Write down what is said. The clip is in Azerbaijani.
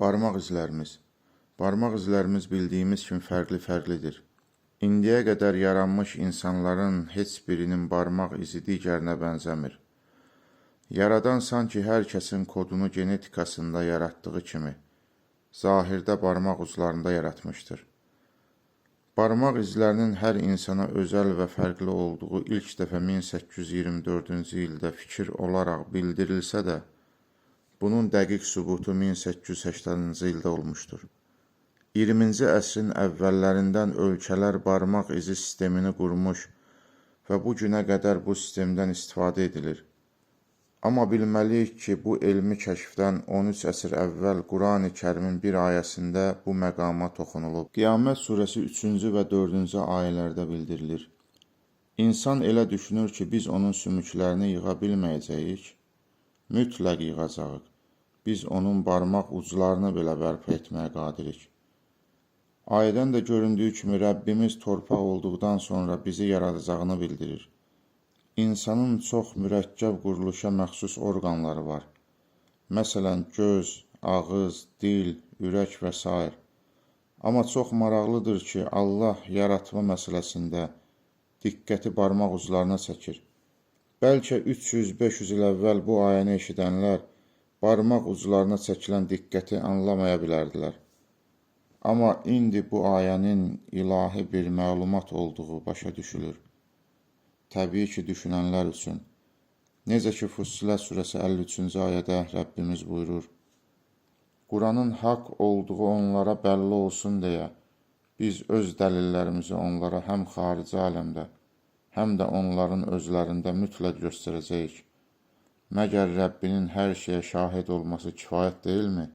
Barmaq izlərimiz. Barmaq izlərimiz bildiyimiz kimi fərqlidir. İndiyə qədər yaranmış insanların heç birinin barmaq izi digərinə bənzəmir. Yaradan sanki hər kəsin kodunu genetikasında yaratdığı kimi, zahirdə barmaq uclarında yaratmışdır. Barmaq izlərinin hər insana özəl və fərqli olduğu ilk dəfə 1824-cü ildə fikir olaraq bildirilsə də, bunun dəqiq sübutu 1880-cı ildə olmuşdur. 20-ci əsrin əvvəllərindən ölkələr barmaq izi sistemini qurmuş və bu günə qədər bu sistemdən istifadə edilir. Amma bilməliyik ki, bu elmi kəşfdən 13 əsr əvvəl Qurani Kərimin bir ayəsində bu məqama toxunulub. Qiyamət surəsi 3-cü və 4-cü ayələrdə bildirilir. İnsan elə düşünür ki, biz onun sümüklərini yığa bilməyəcəyik, mütləq yığacağıq. Biz onun barmaq uclarını belə bərpa etməyə qadirik. Ayədən də göründüyü kimi Rəbbimiz torpaq olduqdan sonra bizi yaradacağını bildirir. İnsanın çox mürəkkəb quruluşa məxsus orqanları var. Məsələn, göz, ağız, dil, ürək və s. Amma çox maraqlıdır ki, Allah yaratma məsələsində diqqəti barmaq uclarına çəkir. Bəlkə 300-500 il əvvəl bu ayəni eşidənlər barmaq uclarına çəkilən diqqəti anlamaya bilərdilər. Amma indi bu ayənin ilahi bir məlumat olduğu başa düşülür. Təbii ki, düşünənlər üçün. Necə ki, Fussilet surəsi 53-cü ayədə Rəbbimiz buyurur, Quranın haqq olduğu onlara bəlli olsun deyə, biz öz dəlillərimizi onlara həm xarici aləmdə, həm də onların özlərində mütləq göstərəcəyik. Məgər Rəbbinin hər şeyə şahid olması kifayət deyilmi?